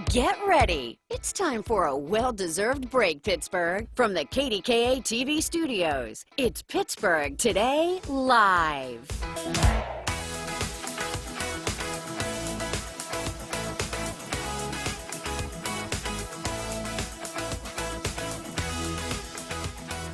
Get ready. It's time for a well-deserved break, Pittsburgh. From the KDKA TV studios, it's Pittsburgh Today Live.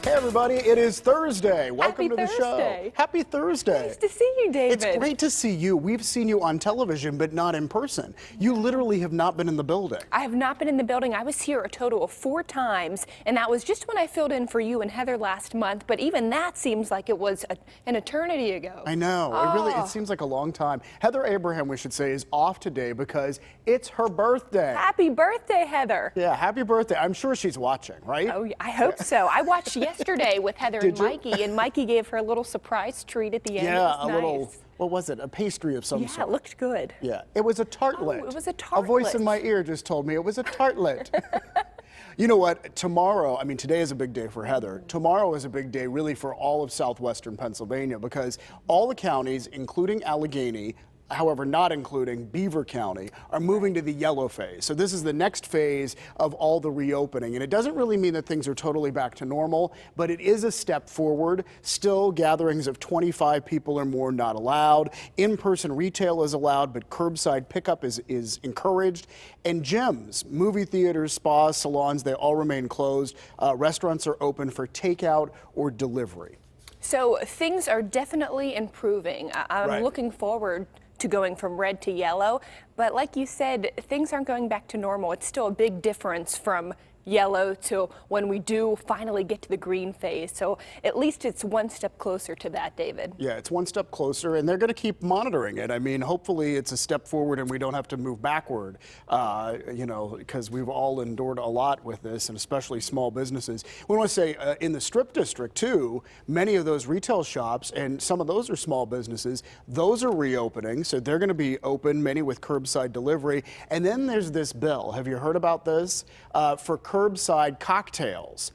Hey everybody, it is Thursday. Welcome to the show. Happy Thursday. Nice to see you, David. It's great to see you. We've seen you on television, but not in person. You literally have not been in the building. I have not been in the building. I was here a total of 4 times, and that was just when I filled in for you and Heather last month, but even that seems like it was an eternity ago. I know. It seems like a long time. Heather Abraham, we should say, is off today because it's her birthday. Happy birthday, Heather. Yeah, happy birthday. I'm sure she's watching, right? Oh, I hope so. I watched yesterday with Heather and Mikey, and Mikey gave her a little surprise treat at the end. Yeah, it was little, what was it? A pastry of some sort. Yeah, it looked good. Yeah, it was a tartlet. Oh, it was a tartlet. A voice in my ear just told me it was a tartlet. You know what? Tomorrow, I mean, today is a big day for Heather. Tomorrow is a big day really for all of southwestern Pennsylvania because all the counties, including Allegheny, however, not including Beaver County, are moving to the yellow phase. So this is the next phase of all the reopening. And it doesn't really mean that things are totally back to normal, but it is a step forward. Still, gatherings of 25 people or more not allowed. In-person retail is allowed, but curbside pickup is encouraged. And gyms, movie theaters, spas, salons, they all remain closed. Restaurants are open for takeout or delivery. So things are definitely improving. I'm looking forward to going from red to yellow, but like you said, things aren't going back to normal. It's still a big difference from yellow to when we do finally get to the green phase. So at least it's one step closer to that, David. Yeah, it's one step closer, and they're going to keep monitoring it. I mean, hopefully it's a step forward and we don't have to move backward, you know, because we've all endured a lot with this, and especially small businesses. We want to say in the Strip District, too, many of those retail shops, and some of those are small businesses, those are reopening, so they're going to be open, many with curbside delivery. And then there's this bill. Have you heard about this? For curbside cocktails.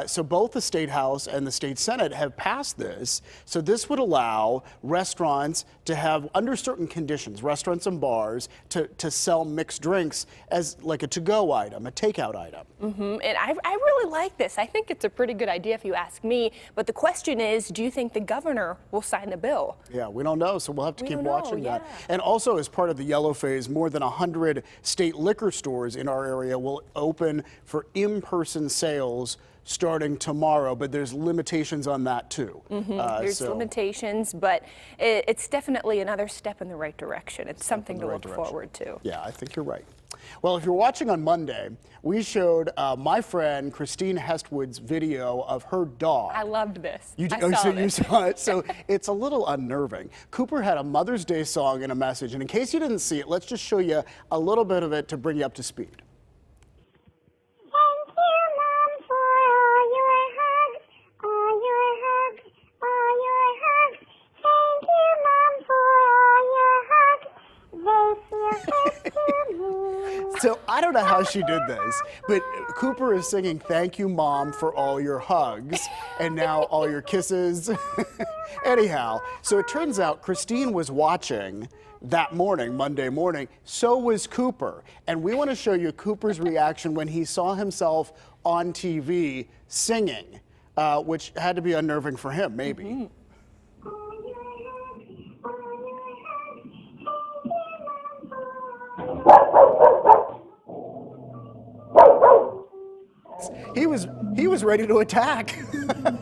So both the State House and the State Senate have passed this. So this would allow restaurants to have, under certain conditions, restaurants and bars to sell mixed drinks as like a to-go item, a takeout item. And I really like this. I think it's a pretty good idea if you ask me. But the question is, do you think the governor will sign the bill? Yeah, we don't know, so we'll have to keep watching that. And also, as part of the yellow phase, more than 100 state liquor stores in our area will open for in-person sales starting tomorrow, but there's limitations on that too. There's limitations, but it's definitely another step in the right direction. It's something to look forward to. Yeah, I think you're right. Well, if you're watching on Monday, we showed my friend Christine Hestwood's video of her dog. I loved this. You saw it. So it's a little unnerving. Cooper had a Mother's Day song and a message, and in case you didn't see it, let's just show you a little bit of it to bring you up to speed. So I don't know how she did this, but Cooper is singing "Thank you, Mom, for all your hugs," and now all your kisses. Anyhow, so it turns out Christine was watching that morning, Monday morning. So was Cooper, and we want to show you Cooper's reaction when he saw himself on TV singing, which had to be unnerving for him, maybe. He was ready to attack.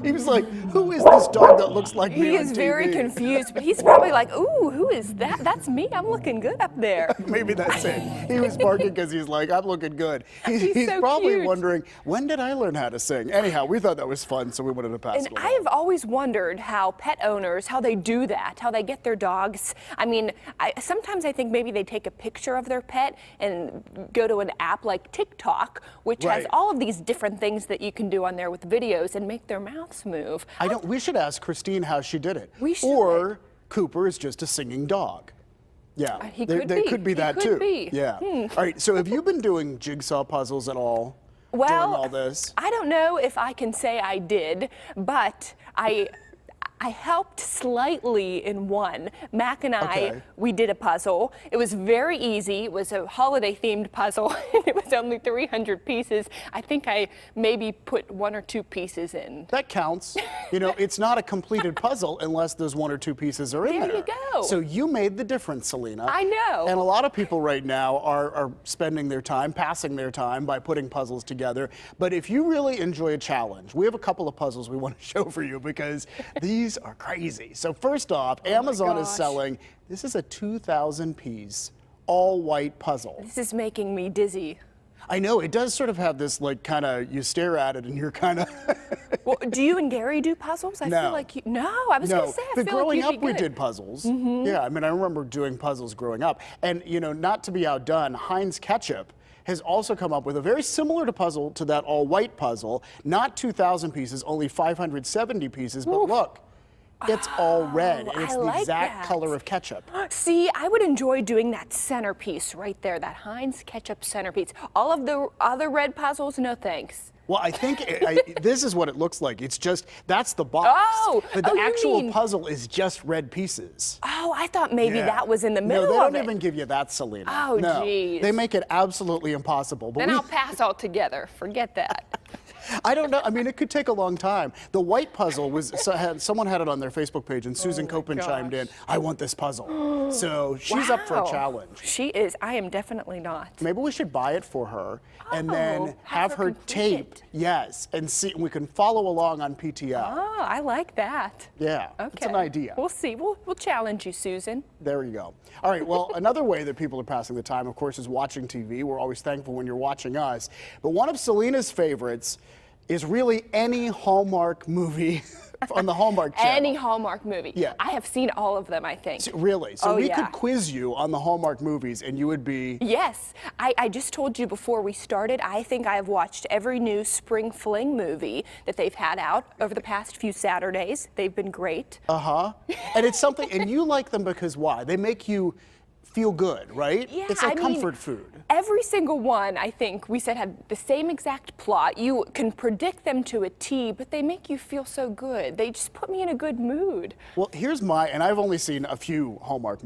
He was like, "Who is this dog that looks like me?" He is very confused, but he's probably like, "Ooh, who is that? That's me. I'm looking good up there." Maybe that's it. He was barking because he's like, "I'm looking good." He's so probably cute. Wondering, when did I learn how to sing? Anyhow, we thought that was fun, so we wanted to pass it And along. I have always wondered how pet owners, how they do that, how they get their dogs. I mean, sometimes I think maybe they take a picture of their pet and go to an app like TikTok, which has all of these different things that you can do on there with videos and make their mouths move. We should ask Christine how she did it. We should. Or Cooper is just a singing dog. Yeah, He there could be that too. Be. Yeah. All right. So have you been doing jigsaw puzzles at all during all this? I don't know if I can say I did, but I I helped slightly in one. Mac and I, Okay. we did a puzzle. It was very easy. It was a holiday-themed puzzle, and it was only 300 pieces. I think I maybe put 1 or 2 pieces in. That counts. You know, it's not a completed puzzle unless those 1 or 2 pieces are in there. There you go. So you made the difference, Celina. I know. And a lot of people right now are spending their time, passing their time by putting puzzles together. But if you really enjoy a challenge, we have a couple of puzzles we want to show for you because these are crazy. So first off, Amazon is selling, this is a 2,000 piece all white puzzle. This is making me dizzy. I know, it does sort of have this like kind of, you stare at it and you're kind of. Well, do you and Gary do puzzles? I No. feel like you, no, I was going to say, I but feel like growing you'd up be we good. did puzzles. Yeah, I mean, I remember doing puzzles growing up. And, you know, not to be outdone, Heinz Ketchup has also come up with a very similar to puzzle to that all-white puzzle, not 2,000 pieces, only 570 pieces, but look, it's all red, and it's I the like exact that. color of ketchup. See, I would enjoy doing that centerpiece right there, that Heinz ketchup centerpiece. All of the other red puzzles, no thanks. Well, I think this is what it looks like. It's just, that's the box. Oh, but the you actual mean- puzzle is just red pieces. Oh, I thought maybe Yeah. that was in the middle No, they of don't it. even give you that, Celina. Oh, no. geez. They make it absolutely impossible. But Then we- I'll pass altogether. Forget that. I don't know. I mean, it could take a long time. The white puzzle was, someone had it on their Facebook page, and Susan Copen chimed in, I want this puzzle. So she's up for a Wow. challenge. She is. I am definitely not. Maybe we should buy it for her and Oh, then have her complete tape. it. Yes, and see, we can follow along on PTL. Oh, I like that. Yeah, Okay. it's an idea. We'll see. We'll challenge you, Susan. There you go. All right, well, another way that people are passing the time, of course, is watching TV. We're always thankful when you're watching us. But one of Celina's favorites is really any Hallmark movie on the Hallmark channel. Any Hallmark movie. Yeah. I have seen all of them, I think. Really? So Oh, we yeah. could quiz you on the Hallmark movies and you would be... Yes. I just told you before we started, I think I have watched every new Spring Fling movie that they've had out over the past few Saturdays. They've been great. Uh-huh. And it's something, and you like them because why? They make you feel good, right? Yeah, It's like I mean, comfort food. Every single one, I think, we said had the same exact plot. You can predict them to a T, but they make you feel so good. They just put me in a good mood. Well, here's my, and I've only seen a few Hallmark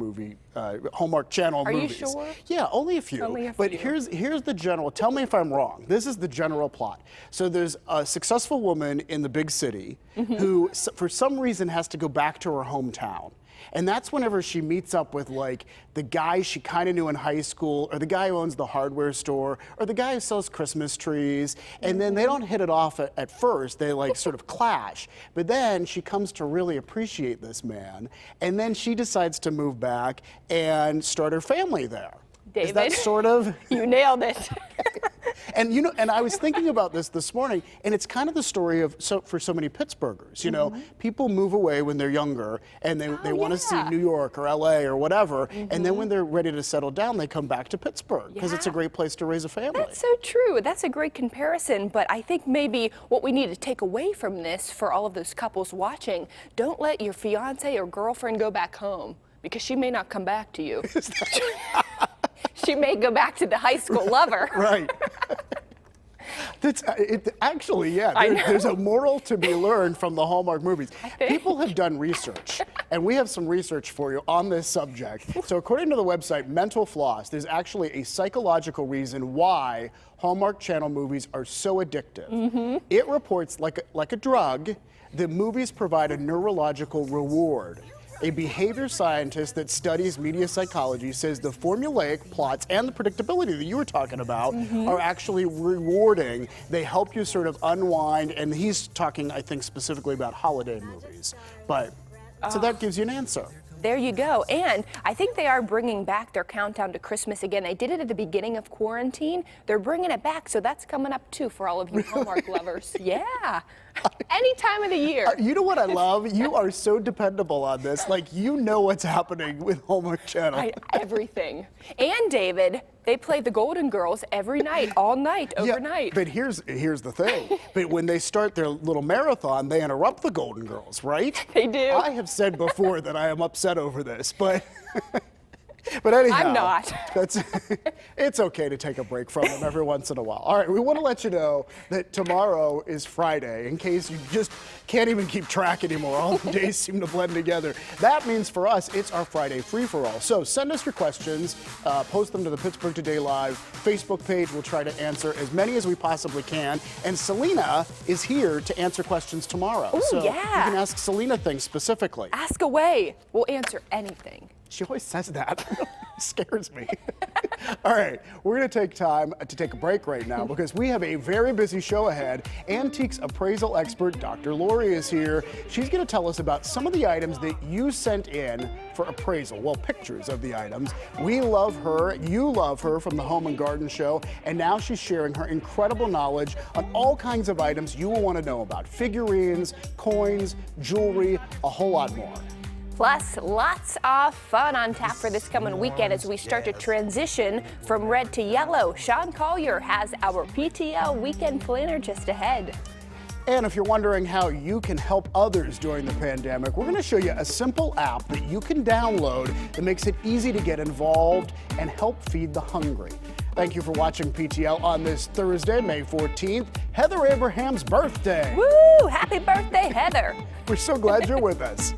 Channel Are you movies. sure? Yeah, only a few. Only a But few. here's the general, tell me if I'm wrong. This is the general plot. So there's a successful woman in the big city who, for some reason, has to go back to her hometown. And that's whenever she meets up with like the guy she kind of knew in high school, or the guy who owns the hardware store, or the guy who sells Christmas trees. And then they don't hit it off at first. They like sort of clash. But then she comes to really appreciate this man. And then she decides to move back and start her family there. Is that David. sort of? You nailed it. And you know, and I was thinking about this morning, and it's kind of the story of for so many Pittsburghers. You know, people move away when they're younger, and they want to see yeah. New York or LA or whatever, and then when they're ready to settle down, they come back to Pittsburgh because it's a Yeah. great place to raise a family. That's so true. That's a great comparison. But I think maybe what we need to take away from this for all of those couples watching, don't let your fiance or girlfriend go back home because she may not come back to you. She may go back to the high school lover. Right. That's actually, yeah. I know. There's a moral to be learned from the Hallmark movies. think. People have done research, and we have some research for you on this subject. So, according to the website Mental Floss, there's actually a psychological reason why Hallmark Channel movies are so addictive. It reports, like a drug, that movies provide a neurological reward. A behavior scientist that studies media psychology says the formulaic plots and the predictability that you were talking about are actually rewarding. They help you sort of unwind, and he's talking, I think, specifically about holiday movies. But, so that gives you an answer. There you go. And I think they are bringing back their countdown to Christmas again. They did it at the beginning of quarantine. They're bringing it back, so that's coming up too for all of you Hallmark lovers. Yeah. Any time of the year. You know what I love? You are so dependable on this. Like, you know what's happening with Hallmark Channel. Everything. And David, they play the Golden Girls every night, all night, overnight. But here's the thing. But when they start their little marathon, they interrupt the Golden Girls, right? They do. I have said before that I am upset over this, but But anyhow, I'm not. It's okay to take a break from them every once in a while. All right, we want to let you know that tomorrow is Friday, in case you just can't even keep track anymore. All the days seem to blend together. That means for us, it's our Friday free-for-all. So send us your questions, post them to the Pittsburgh Today Live Facebook page. We'll try to answer as many as we possibly can. And Celina is here to answer questions tomorrow. Ooh, so yeah. you can ask Celina things specifically. Ask away. We'll answer anything. She always says that. It scares me. All right, we're going to take time to take a break right now because we have a very busy show ahead. Antiques appraisal expert Dr. Lori is here. She's going to tell us about some of the items that you sent in for appraisal. Well, pictures of the items. We love her. You love her from the Home and Garden Show. And now she's sharing her incredible knowledge on all kinds of items you will want to know about. Figurines, coins, jewelry, a whole lot more. Plus, lots of fun on tap for this coming weekend as we start to transition from red to yellow. Sean Collier has our PTL weekend planner just ahead. And if you're wondering how you can help others during the pandemic, we're going to show you a simple app that you can download that makes it easy to get involved and help feed the hungry. Thank you for watching PTL on this Thursday, May 14th, Heather Abraham's birthday. Woo! Happy birthday, Heather. We're so glad you're with us.